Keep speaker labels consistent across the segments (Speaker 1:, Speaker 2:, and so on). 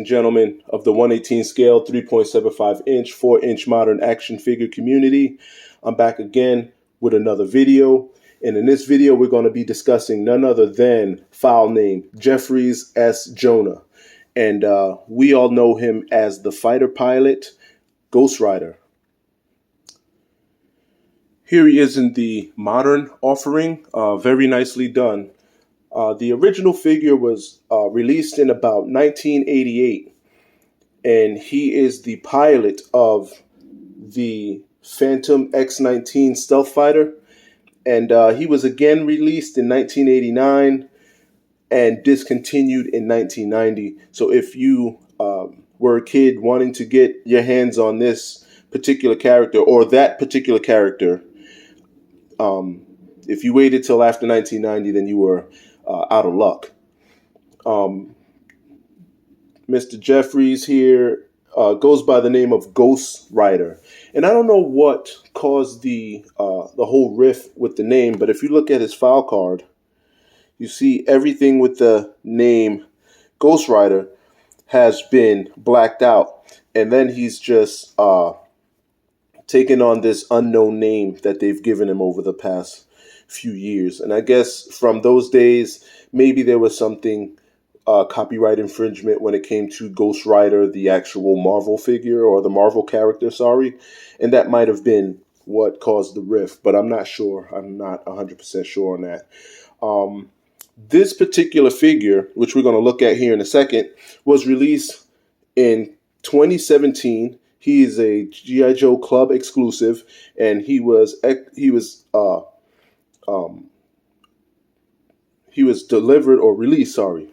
Speaker 1: gentlemen of the 118 scale, 3.75 inch, 4-inch modern action figure community. I'm back again with another video. And in this video, we're going to be discussing none other than file name Jeffries S. Jonah. And we all know him as the fighter pilot, Ghost Rider. Here he is in the modern offering, very nicely done. The original figure was released in about 1988, and he is the pilot of the Phantom X-19 stealth fighter, and he was again released in 1989 and discontinued in 1990. So if you were a kid wanting to get your hands on this particular character or that particular character, if you waited till after 1990, then you were out of luck. Mr. Jeffries here goes by the name of Ghost Rider, and I don't know what caused the whole riff with the name, but if you look at his file card, you see everything with the name Ghost Rider has been blacked out, and then he's just taken on this unknown name that they've given him over the past few years. And I guess from those days, maybe there was something copyright infringement when it came to Ghost Rider, the actual Marvel figure, or the Marvel character, sorry. And that might have been what caused the rift, but I'm not sure. I'm not 100% sure on that. This particular figure, which we're going to look at here in a second, was released in 2017. He is a G.I. Joe Club exclusive, and he was delivered or released, sorry.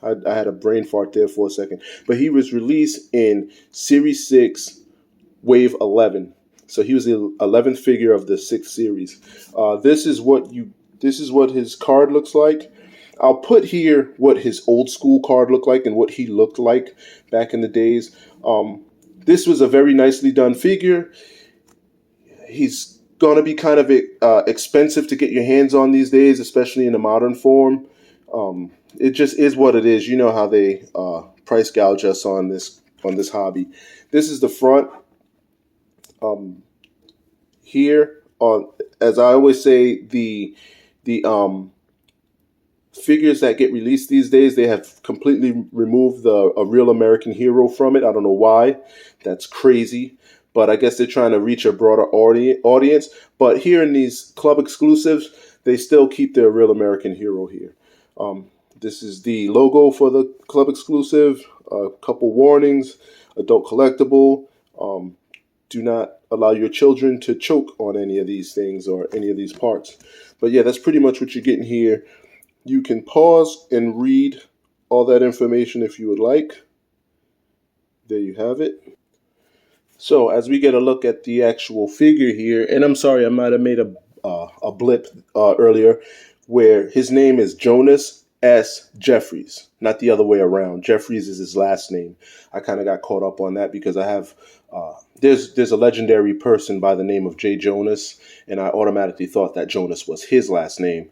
Speaker 1: I had a brain fart there for a second. But he was released in Series 6, Wave 11. So he was the 11th figure of the 6th series. This is what his card looks like. I'll put here what his old school card looked like and what he looked like back in the days. This was a very nicely done figure. He's going to be kind of expensive to get your hands on these days, especially in a modern form. It just is what it is. You know how they price gouge us on this hobby. This is the front. Here, as I always say, the figures that get released these days, they have completely removed a real American hero from it. I don't know why. That's crazy. But I guess they're trying to reach a broader audience. But here in these club exclusives, they still keep their real American hero here. This is the logo for the club exclusive. A couple warnings. Adult collectible. Do not allow your children to choke on any of these things or any of these parts. But yeah, that's pretty much what you're getting here. You can pause and read all that information if you would like. There you have it. So as we get a look at the actual figure here, and I'm sorry, I might have made a blip earlier, where his name is Jonas S. Jeffries, not the other way around. Jeffries is his last name. I kind of got caught up on that because I have there's a legendary person by the name of Jay Jonas, and I automatically thought that Jonas was his last name.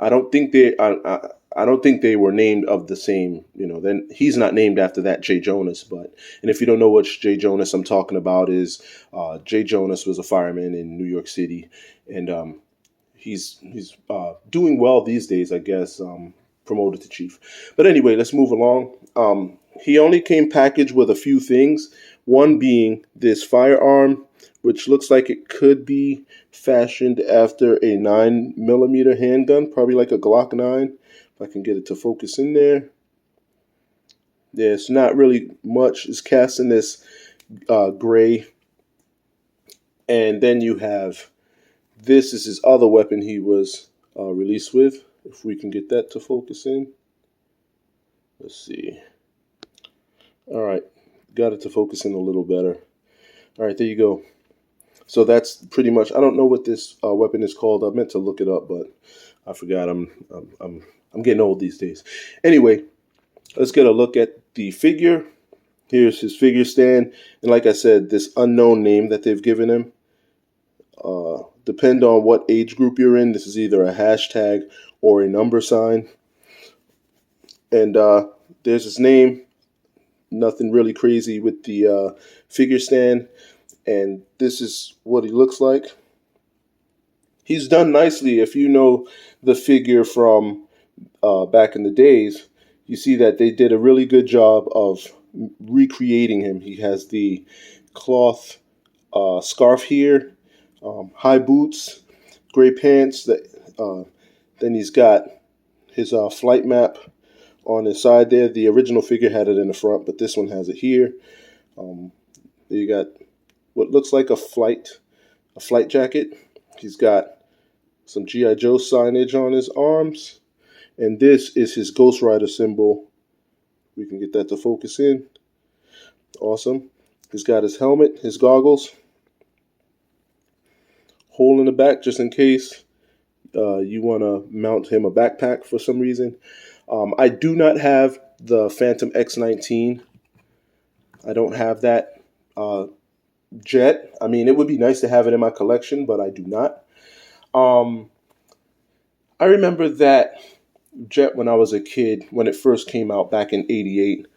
Speaker 1: I don't think they were named of the same, then he's not named after that Jay Jonas, and if you don't know which Jay Jonas I'm talking about is, Jay Jonas was a fireman in New York City, and he's doing well these days, I guess, promoted to chief. But anyway, let's move along. He only came packaged with a few things, one being this firearm, which looks like it could be fashioned after a 9mm handgun, probably like a Glock 9. If I can get it to focus in there. There's not really much. It's cast in this gray. And then you have, this is his other weapon he was released with. If we can get that to focus in. Let's see. All right. Got it to focus in a little better. All right, there you go. So that's pretty much. I don't know what this weapon is called. I meant to look it up, but I forgot. I'm getting old these days. Anyway, let's get a look at the figure. Here's his figure stand, and like I said, this unknown name that they've given him. Depend on what age group you're in. This is either a hashtag or a number sign. And there's his name. nothing really crazy with the figure stand. And this is what he looks like. He's done nicely. If you know the figure from back in the days, you see that they did a really good job of recreating him. He has the cloth scarf here, high boots, gray pants. Then he's got his flight map on his side there. The original figure had it in the front, but this one has it here. You got what looks like a flight jacket. He's got some G.I. Joe signage on his arms. And this is his Ghost Rider symbol. We can get that to focus in. Awesome. He's got his helmet, his goggles. Hole in the back just in case you want to mount him a backpack for some reason. I do not have the Phantom X19. I don't have that jet. I mean, it would be nice to have it in my collection, but I do not. I remember that jet when I was a kid, when it first came out back in '88.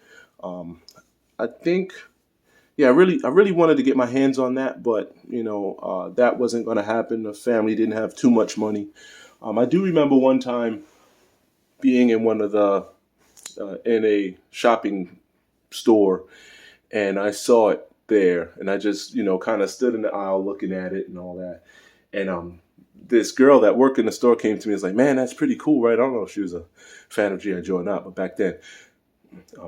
Speaker 1: I think, yeah, I really wanted to get my hands on that, but that wasn't going to happen. The family didn't have too much money. I do remember one time being in one of the in a shopping store, and I saw it there, and I just kind of stood in the aisle looking at it and all that, and this girl that worked in the store came to me and was like, "Man, that's pretty cool, right?" I don't know if she was a fan of G.I. Joe or not, but back then,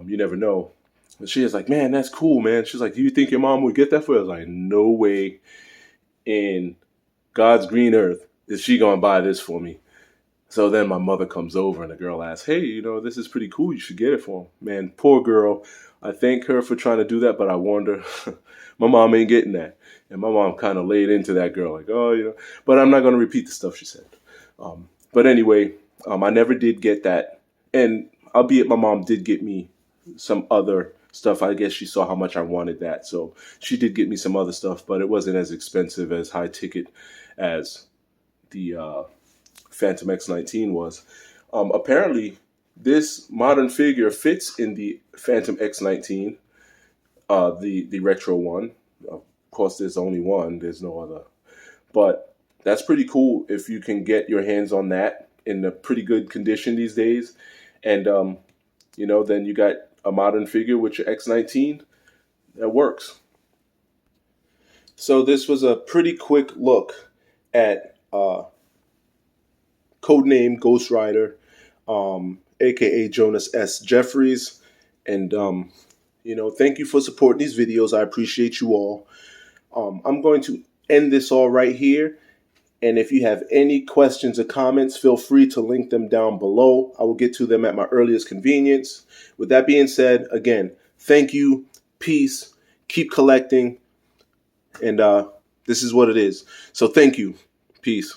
Speaker 1: you never know. And she was like, "Man, that's cool, man." She's like, "Do you think your mom would get that for you?" I was like, "No way in God's green earth is she going to buy this for me." So then my mother comes over and the girl asks, "Hey, this is pretty cool. You should get it for him." Man, poor girl. I thank her for trying to do that, but I warned her, my mom ain't getting that. And my mom kind of laid into that girl like, "Oh, but I'm not going to repeat the stuff she said." But anyway, I never did get that. And albeit my mom did get me some other stuff. I guess she saw how much I wanted that. So she did get me some other stuff, but it wasn't as expensive, as high ticket as the Phantom X19 was. Apparently, this modern figure fits in the Phantom X19, the retro one. Of course, there's only one. There's no other. But that's pretty cool if you can get your hands on that in a pretty good condition these days. And, then you got a modern figure with your X19 that works. So this was a pretty quick look at codename Ghost Rider, aka Jonas S. Jeffries. And, thank you for supporting these videos. I appreciate you all. I'm going to end this all right here. And if you have any questions or comments, feel free to link them down below. I will get to them at my earliest convenience. With that being said, again, thank you, peace, keep collecting, and this is what it is. So thank you, peace.